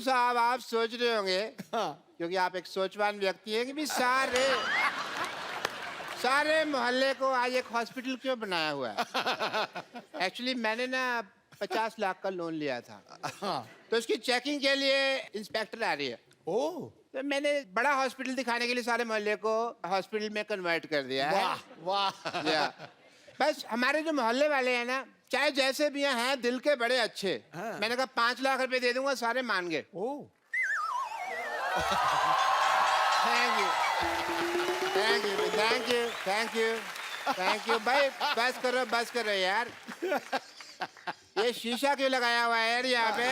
साहब आप सोच रहे होंगे हाँ। क्योंकि आप एक सोचवान व्यक्ति हैं कि भी सारे मोहल्ले को आज एक हॉस्पिटल क्यों बनाया हुआ है। एक्चुअली मैंने ना 50 लाख का लोन लिया था, हाँ। तो उसकी चेकिंग के लिए इंस्पेक्टर आ रही है। ओ तो मैंने बड़ा हॉस्पिटल दिखाने के लिए सारे मोहल्ले को हॉस्पिटल में कन्वर्ट कर दिया है। वाह वाह। या, बस हमारे जो मोहल्ले वाले हैं ना, चाहे जैसे भी हैं, दिल के बड़े अच्छे। हाँ। मैंने कहा 5 लाख रुपए दे दूंगा, सारे मान गए। Oh thank you thank you thank you thank you thank you भाई, बस करो यार। ये शीशा क्यों लगाया हुआ है यार यहाँ पे?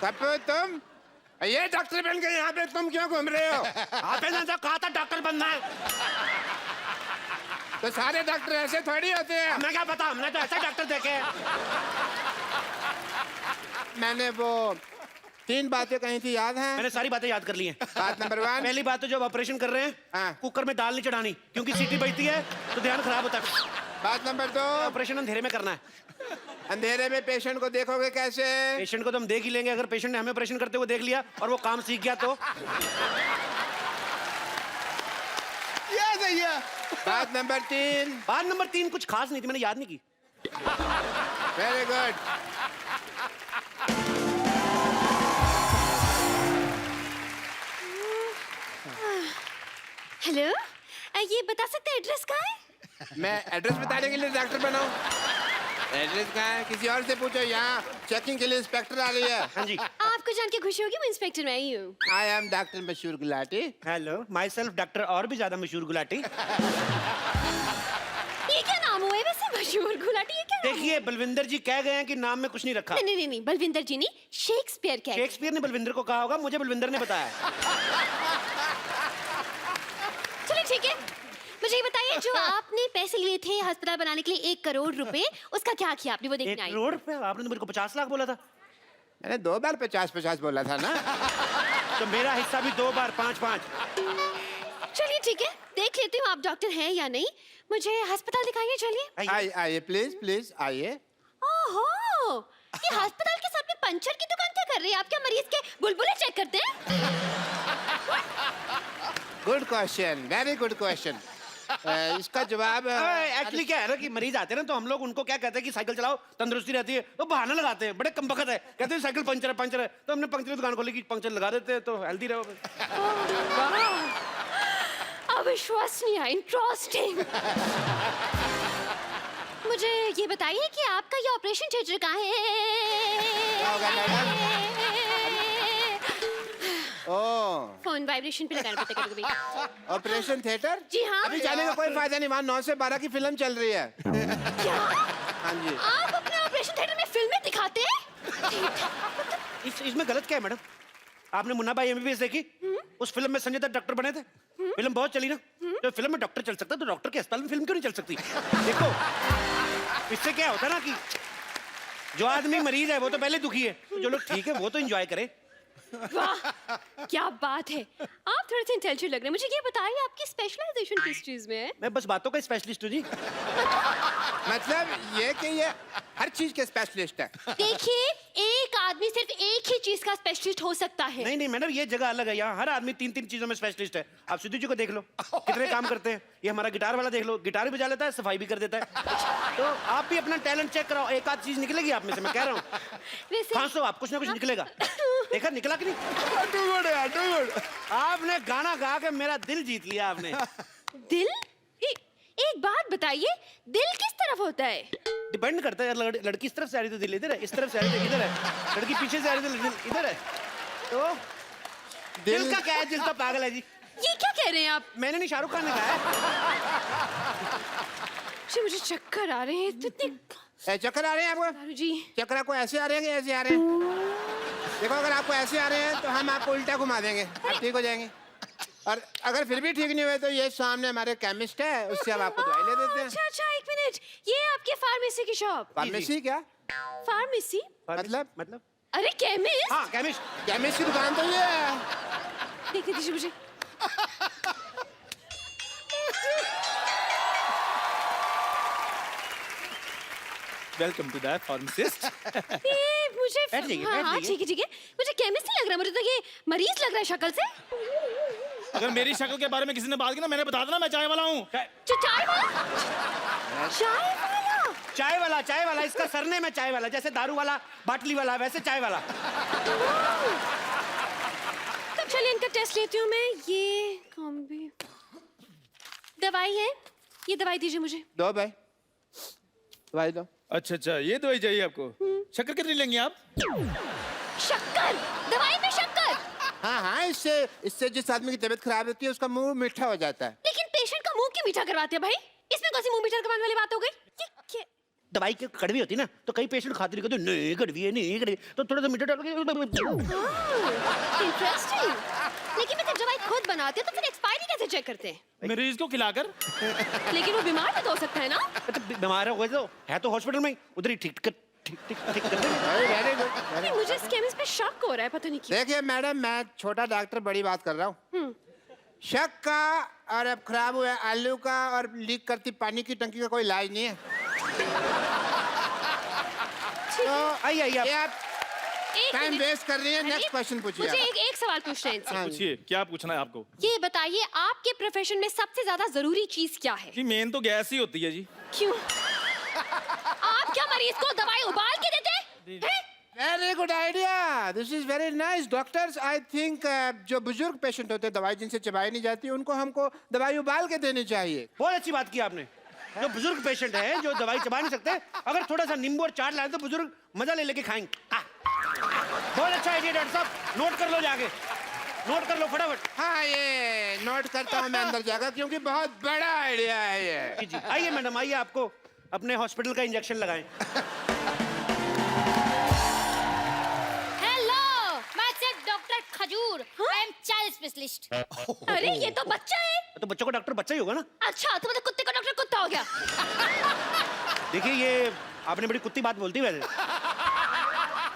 कपूर तुम ये डॉक्टर बन के यहाँ पे तुम क्यों घूम रहे हो? आपने तो कहा था डॉक्टर बनना है। तो सारे डॉक्टर ऐसे थोड़ी होते हैं। हमें क्या पता, हमने तो ऐसे डॉक्टर देखे हैं। मैंने वो 3 बातें कही थी, याद है? मैंने सारी बातें याद कर ली हैं। बात नंबर 1, पहली बात तो जब ऑपरेशन कर रहे हैं, हाँ। कुकर में दाल नहीं चढ़ानी, क्योंकि सीटी बजती है तो ध्यान खराब होता है। बात नंबर 2, ऑपरेशन अंधेरे में करना है। अंधेरे में पेशेंट को देखोगे कैसे? पेशेंट को तो हम देख ही लेंगे, अगर पेशेंट ने हमें ऑपरेशन करते हुए देख लिया और वो काम सीख गया तो। ये सही है। बात नंबर 3, बात नंबर 3 कुछ खास नहीं थी, मैंने याद नहीं की। Very good. हेलो, ये बता सकते हैं एड्रेस कहाँ है? मैं एड्रेस बताने के लिए डॉक्टर बनाऊं? एड्रेस कहाँ है? किसी और से पूछो। यहाँ चेकिंग के लिए इंस्पेक्टर आ रही है। हाँ जी। आपको जान के खुशी होगी, मैं इंस्पेक्टर मैं ही हूँ। आई एम डॉक्टर मशहूर Gulati. Hello, my self doctor और भी ज्यादा मशहूर गुलाटी। ये क्या नाम हुआ है वैसे, मशहूर गुलाटी? ये क्या नाम देखिए, बलविंदर जी कह गए हैं कि नाम में कुछ नहीं रखा। हुआ? नहीं, बलविंदर जी नहीं, शेक्सपियर कह गए। शेक्सपियर ने बलविंदर को कहा होगा, मुझे बलविंदर ने बताया। चलिए ठीक है, मुझे ये बताइए, जो आपने पैसे लिए थे अस्पताल बनाने के लिए 1 करोड़ रुपए, उसका क्या किया आपने? वो 1 देखने आई। करोड़ रुपए? आपने तो मेरे को 50 लाख बोला था। मैंने 2 बार 50-50 बोला था ना। तो मेरा हिस्सा भी 2 बार 5-5। चलिए ठीक है, देख लेती हूँ आप डॉक्टर हैं या नहीं। मुझे अस्पताल दिखाइए, चलिए। आइए प्लीज आइए। ओहो, ये अस्पताल के साथ में पंचर की दुकान क्या कर रही है? आप क्या मरीज के बुलबुले चेक करते हैं? Good question, very good question. इसका जवाब एक्चुअली क्या है ना कि मरीज आते हैं ना, तो हम लोग उनको क्या कहते हैं कि साइकिल चलाओ, तंदुरुस्ती रहती है। तो बहाना लगाते हैं, बड़े कमबख्त है, कहते हैं साइकिल पंचर है। तो हमने पंचर की दुकान खोली कि पंचर लगा देते हैं तो हेल्दी रहो। अविश्वसनीय, इंटरेस्टिंग। मुझे ये बताइए कि आपका ये ऑपरेशन थिएटर कहाँ है? होगा मैडम? ओह, फोन वाइब्रेशन पे लगाना पड़ता है कभी-कभी। Operation theatre? जी हाँ। अभी जाने का कोई फायदा नहीं, वहाँ 9 से 12 की फिल्म चल रही है। क्या? हाँ जी। आप अपने ऑपरेशन थिएटर में फिल्में दिखाते हैं? इसमें गलत क्या है मैडम? आपने मुन्ना भाई एमबीबीएस देखी? उस फिल्म में संजय दत्त डॉक्टर बने थे। फिल्म बहुत चली ना, तो फिल्म में डॉक्टर चल सकता है, तो डॉक्टर के अस्पताल में फिल्म क्यों नहीं चल सकती? देखो, इससे क्या होता है ना कि जो आदमी मरीज है वो तो पहले दुखी है, तो जो लोग ठीक है वो तो एंजॉय करें। वाह, क्या बात है। आप थोड़े से इंटेलिजेंट लग रहे हैं। मुझे ये बताइए, आपकी स्पेशलाइजेशन किस चीज में है? मैं बस बातों का स्पेशलिस्ट हूँ जी। मतलब ये कि ये हर चीज के स्पेशलिस्ट है। देखिए, एक आदमी सिर्फ एक ही चीज का स्पेशलिस्ट हो सकता है। नहीं मैडम, ये जगह अलग है, यहाँ हर आदमी 3-3 चीजों में स्पेशलिस्ट है। आप सिद्धू जी को देख लो, कितने काम करते हैं। ये हमारा गिटार वाला देख लो, गिटार भी बजा लेता है, सफाई भी कर देता है। तो आप भी अपना टैलेंट चेक कराओ, एक आध चीज निकलेगी आप में से, मैं कह रहा हूँ। वैसे खांसो आप, कुछ ना कुछ निकलेगा। देखा निकला कि नहीं? टू गुड यार, टू गुड। आपने गाना गा के मेरा दिल जीत लिया आपने। दिल? एक बात बताइए, दिल किस तरफ होता है? डिपेंड करता है, लड़की इस तरफ से आ रही तो दिल इधर है, इस तरफ से आ रही तो इधर है, लड़की पीछे से आ रही तो दिल इधर है। तो दिल का क्या है? दिल तो पागल है जी। ये क्या कह रहे हैं आप? मैंने नहीं, शाहरुख खान ने कहा है। मुझे चक्कर आ रहे हैं चक्कर आ रहे हैं आपको? दारू जी। चक्कर आपको ऐसे आ रहे हैं कि ऐसे आ रहे हैं? देखो, अगर आपको ऐसे आ रहे हैं तो हम आपको उल्टा घुमा देंगे, आप ठीक हो जाएंगे। और अगर फिर भी ठीक नहीं हुए तो ये सामने हमारे केमिस्ट है, उससे हम आपको दवाई ले देते हैं। अच्छा, 1 मिनट, ये आपके फार्मेसी की शॉप? फार्मेसी क्या? फार्मेसी मतलब? अरे केमिस्ट। हाँ केमिस्ट। केमिस्ट की दुकान तो ये है। देखने दीजिए मुझे। Welcome to the pharmacist. ये मुझे बैठ जाइए, हाँ बैठ हाँ जाइए। ठीक है मुझे केमिस्ट नहीं लग रहा, मुझे तो ये मरीज लग रहा है शक्ल से। अगर मेरी शक्ल के बारे में किसी ने बात की ना, मैंने बता देना मैं चाय वाला हूँ। चाय वाला। चाय वाला। चाय वाला इसका सरनेम है चाय वाला, जैसे दारू वाला बाटली वाला वैसे चाय वाला। तब चलिए इनका टेस्ट लेती हूँ मैं। ये कौन भी दवाई है, ये दवाई दीजिए मुझे। दो भाई, दवाई दो। अच्छा अच्छा, ये दवाई चाहिए आपको। शक्कर कितनी लेंगे आप? शक्कर, दवाई में शक्कर। हाँ हाँ, इससे इससे जिस आदमी की तबीयत खराब होती है उसका मुंह मीठा हो जाता है। लेकिन पेशेंट का मुंह क्यों मीठा करवाते हैं भाई? इसमें कौन सी मुंह मीठा करवाने वाली बात हो गई? ये क्या? दवाई की कड़वी होती ना, तो कई पेशेंट खाते नहीं, कहते नहीं कड़वी है, नहीं कड़वी, तो थोड़ा सा मीठा डाल के। इंटरेस्टिंग। लेकिन मैं जब दवाई खुद बनाते हैं तो फिर एक्सपायरी कैसे चेक करते हैं? मरीज को खिलाकर। लेकिन वो बीमार भी तो हो सकता है ना? तो बीमार हो गए तो है तो हॉस्पिटल में ही, उधर ही ठीक कर देंगे। Very good. नहीं, मुझे इस केमिस्ट पे शक हो रहा है, पता नहीं क्यों। देखिए मैडम, मैं छोटा डॉक्टर बड़ी बात कर रहा हूँ। शक का और अब खराब हुआ आलू का और लीक करती पानी की टंकी का कोई इलाज नहीं है। तो आइए आइए ये आप। आप एक टाइम मिनट। वेस्ट कर रही है। नेक्स्ट क्वेश्चन पूछिए मुझे आप। एक सवाल पूछना है इनसे। हाँ। पूछिए, क्या पूछना है आपको? ये बताइए आपके प्रोफेशन में सबसे ज्यादा जरूरी चीज क्या है? जी मेन तो गैस ही होती है जी। क्यों? आप क्या मरीज को दवाई उबाल के देते हैं? Very good idea, this is very nice. Doctors I think जो बुजुर्ग पेशेंट होते हैं, दवाई जिनसे चबाई नहीं जाती, उनको हमको दवाई उबाल के देनी चाहिए। बहुत अच्छी बात की आपने। जो बुजुर्ग पेशेंट है जो दवाई चबा नहीं सकते, अगर थोड़ा सा नींबू और चाट लाए तो बुजुर्ग मजा ले लेके खाएंगे। बहुत अच्छा आइडिया डॉक्टर साहब, नोट कर लो जाके, नोट कर लो फटाफट। हाँ, ये नोट करता हूँ मैं अंदर जाकर, क्योंकि बहुत बड़ा आइडिया है ये। जी जी, आइए मैडम, आइए आपको अपने हॉस्पिटल का इंजेक्शन लगाएं। हेलो, मैं सिर्फ डॉक्टर खजूर, आई एम चाइल्ड स्पेशलिस्ट। अरे ये तो बच्चा है। तो बच्चों का डॉक्टर बच्चा ही होगा ना। अच्छा, तो मतलब कुत्ते का डॉक्टर कुत्ता हो गया। देखिए ये आपने बड़ी कुत्ती बात बोलती है वैसे।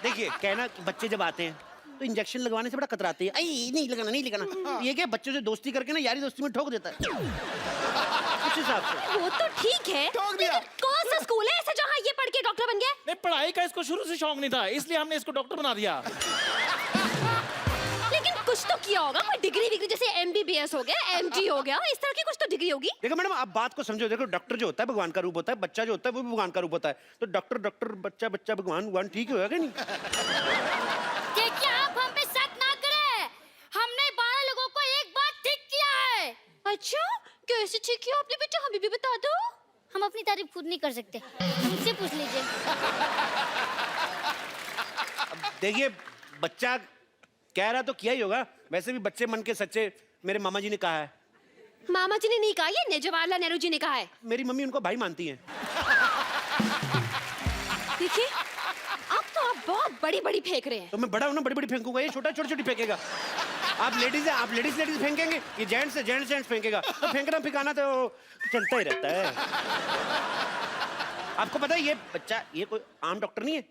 देखिए कहना कि बच्चे जब आते हैं तो इंजेक्शन लगवाने से बड़ा कतराते हैं, आई नहीं लगाना नहीं लगाना। ये क्या बच्चों से दोस्ती करके ना यारी दोस्ती में ठोक देता है उस हिसाब से। वो तो ठीक है, ठोक दिया। लेकिन कौन सा स्कूल है ऐसा जहाँ ये पढ़ के डॉक्टर बन गया? नहीं, पढ़ाई का इसको शुरू से शौक नहीं था, इसलिए हमने इसको डॉक्टर बना दिया। लेकिन कुछ तो किया होगा, कोई डिग्री विग्री, जैसे MBBS हो गया, MD हो गया, इस तरह की कुछ तो डिग्री होगी। देखो मैडम, आप बात को समझो। देखो डॉक्टर जो होता है भगवान का रूप होता है, बच्चा जो होता है वो भी भगवान का रूप होता है। तो डॉक्टर डॉक्टर, बच्चा बच्चा, भगवान भगवान, ठीक होगा कि नहीं? देखिए आप हम पे शक ना करें, हमने 12 लोगों को एक बार ठीक किया है। अच्छा, कैसे ठीक किया आपने बेटा, हमें भी बता दो। हम अपनी तारीफ खुद नहीं कर सकते, मुझसे पूछ लीजिए। देखिए बच्चा कह रहा तो किया ही होगा, वैसे भी बच्चे मन के सच्चे, मेरे मामा जी ने कहा है। मामा जी ने नहीं कहा, ये जवाहरलाल नेहरू जी ने कहा है। मेरी मम्मी उनको भाई मानती हैं। देखिए अब तो आप बहुत बड़ी बड़ी फेंक रहे हैं। तो मैं बड़ा हूं ना, बड़ी बड़ी फेंकूंगा, ये छोटा छोटी छोटी फेंकेगा। आप लेडीज है, आप लेडीज लेडीज फेंकेंगे, ये जेंट्स है, जेंट्स जेंट्स फेंकेगा। तो फेंकना फिकाना तो चलता ही रहता है। आपको पता है ये बच्चा, ये कोई आम डॉक्टर नहीं है।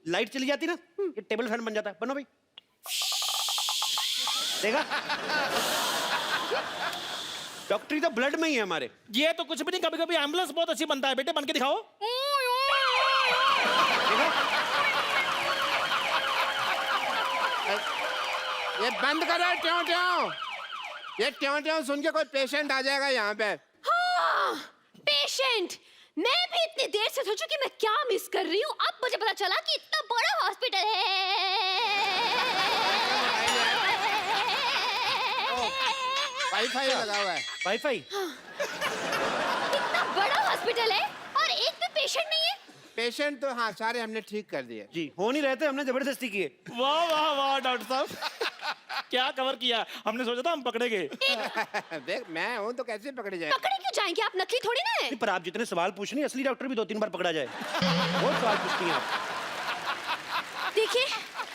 लाइट चली जाती ना, ये टेबल फैन बन जाता है। बनो भाई, देखा? डॉक्टरी तो ब्लड में ही है हमारे। ये तो कुछ भी नहीं, कभी कभी एम्बुलेंस बहुत अच्छी बनता है। बेटे बन के दिखाओ। देखा? ये बंद करो ट्यों ट्यों। ये ट्यों ट्यों सुन के कोई पेशेंट आ जाएगा यहाँ पे। हाँ, पेशेंट। मैं भी इतनी देर से सोचूं कि मैं क्या मिस कर रही हूँ, अब मुझे पता चला कि इतना बड़ा हॉस्पिटल है। वाईफाई लगा हुआ है। वाईफाई? इतना बड़ा हॉस्पिटल है और एक भी पेशेंट नहीं है। पेशेंट तो हाँ सारे हमने ठीक कर दिए। जी, हो नहीं रहे थे, हमने जबरदस्ती किए। वाह वाह वाह डॉक्टर साहब, क्या कवर किया। हमने सोचा था हम पकड़े गए। देख मैं हूँ तो कैसे पकड़े जाए। पकड़े क्यों जाएंगे, आप नकली थोड़ी ना है। नहीं, पर आप जितने सवाल पूछ रही हैं, असली डॉक्टर भी 2-3 बार पकड़ा जाए। बहुत सवाल पूछती हैं आप। देखिए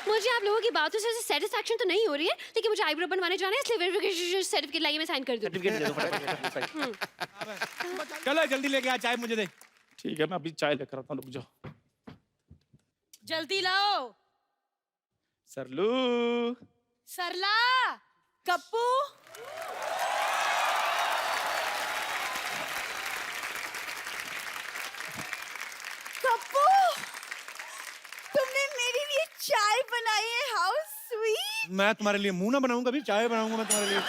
मुझे आप लोगों की बातों से सेटिस्फैक्शन तो नहीं हो रही है, लेकिन मुझे आईब्रो बनवाने जाना है, इसलिए वेरिफिकेशन सर्टिफिकेट लाइए, मैं साइन कर दूं। सर्टिफिकेट दे दो फटाफट। चलो जल्दी लेके आ, चाय मुझे दे। ठीक है, मैं अभी चाय लेकर आता हूँ, रुक जाओ। जल्दी लाओ। सरलू। सरला। कप्पू, कप्पू, तुमने मेरे लिए चाय बनाई है। How sweet. मैं तुम्हारे लिए मुंह ना बनाऊंगा, अभी चाय बनाऊंगा मैं तुम्हारे लिए।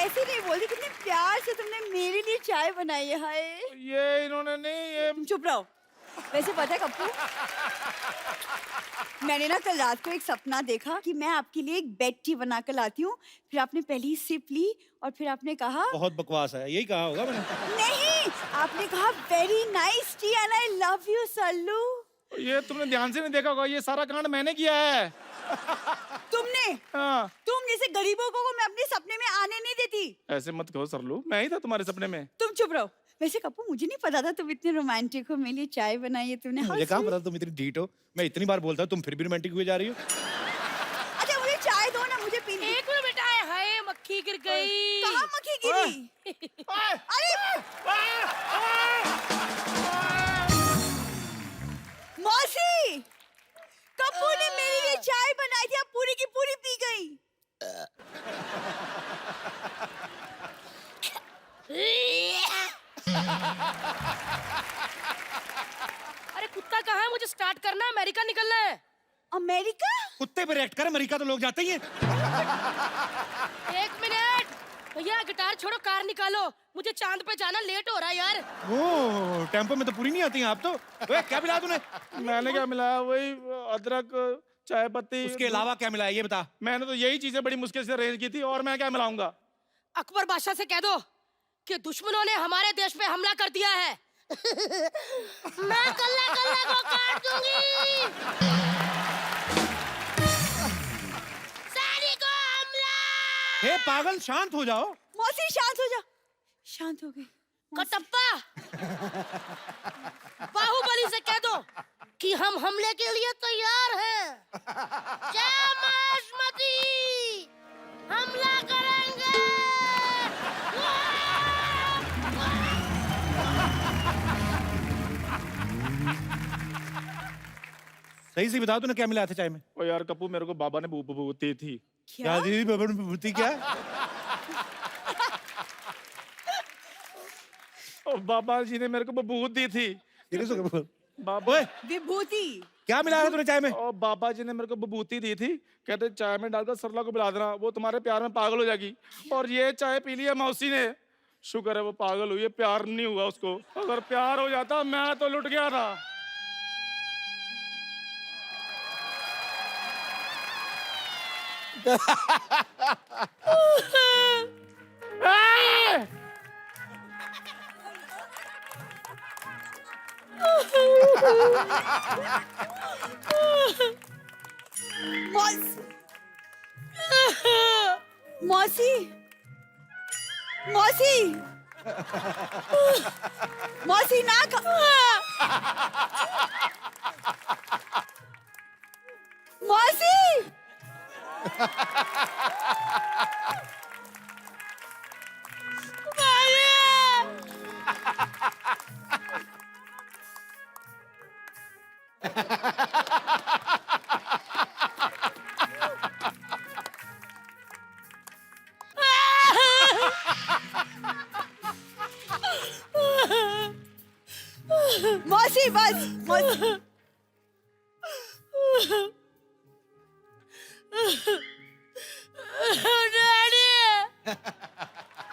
ऐसे नहीं बोलती, कितने प्यार से तुमने मेरे लिए चाय बनाई है। हाय, ये इन्होंने नहीं, ये तुम चुप रहो। वैसे पता है कप्पू, मैंने ना कल रात को एक सपना देखा कि मैं आपके लिए एक बेड टी बना कर लाती हूँ। फिर आपने पहली सिप ली और फिर आपने कहा बहुत बकवास है, यही कहा होगा मैंने। नहीं, आपने कहा very nice T and I love you Sallu. ये तुमने ध्यान से नहीं देखा होगा, ये सारा कांड मैंने किया है। तुमने? हाँ। तुम जैसे गरीबों को मैं अपने सपने में आने नहीं देती। ऐसे मत कहो सरलू, मैं ही था तुम्हारे सपने में। तुम चुप रहो। वैसे कप्पू, मुझे नहीं पता था तुम इतने रोमांटिक हो। मेरे लिए चाय बनाई है तुमने। मुझे कहाँ पता तुम इतनी ढीठ हो। मैं इतनी बार बोलता हूँ, तुम फिर भी रोमांटिक हुए जा रही हो। अच्छा मुझे चाय दो ना, मुझे पीनी। एक मिनट बेटा, हाय मक्खी गिर गई। कहाँ मक्खी गिरी? अरे मौसी, कप्पू ने मेरे लिए चाय बनाई थी, अब पूरी की पूरी पी गई। अरे कुत्ता कहाँ है? मुझे स्टार्ट करना है, अमेरिका निकलना है। अमेरिका? कुत्ते पे रिएक्ट कर, अमेरिका तो लोग जाते ही हैं। एक मिनट भैया, गिटार छोड़ो, कार निकालो, मुझे चांद पे जाना, लेट हो रहा है यार। ओ, टेम्पो में तो पूरी नहीं आती हैं आप तो। ओए, क्या मिला तूने? मैंने क्या मिलाया? वही अदरक, चाय पत्ती। उसके अलावा क्या मिला है ये बता। मैंने तो यही चीजें बड़ी मुश्किल से अरेंज की थी, और मैं क्या मिलाऊंगा? अकबर बादशाह से कह दो कि दुश्मनों ने हमारे देश पे हमला कर दिया है। मैं कल्ला कल्ला को काट दूंगी। सैनिकों हमला! हे पागल, शांत हो जाओ। मौसी शांत हो जा। शांत हो गई। कटप्पा, बाहुबली से कह दो कि हम हमले के लिए तैयार हैं। जय माशमती, हमला करेंगे। सही से बता, तूने क्या मिलाया था चाय में? ओ यार कप्पू, मेरे को बाबा ने विभूति थी। क्या दी बाबा ने विभूति? क्या? ओ बाबा जी ने मेरे को विभूति दी थी। बाबा, ओए, विभूति? क्या मिलाया तूने चाय में? और बाबा जी ने मेरे को विभूति दी थी, कहते चाय में डालकर सरला को पिला देना, वो तुम्हारे प्यार में पागल हो जाएगी। और ये चाय पी ली है मौसी ने, शुक्र है वो पागल हुई है, प्यार नहीं हुआ उसको। अगर प्यार हो जाता मैं तो लुट गया था। मौसी, मौसी, मौसी ना मौसी। मौसी बस, मौसी।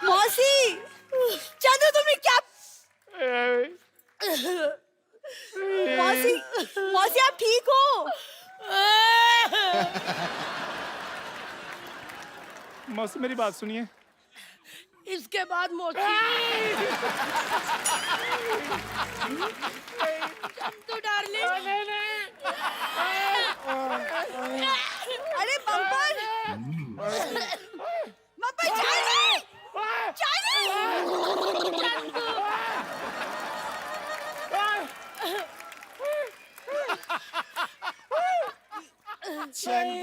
मौसी, चंदू तुमने क्या? मौसी, मौसी आप ठीक हो? मौसी मेरी बात सुनिए। इसके बाद मौसी। चंदू डार्लिंग। अरे bumper, bumper Charlie, Charlie. Chandu.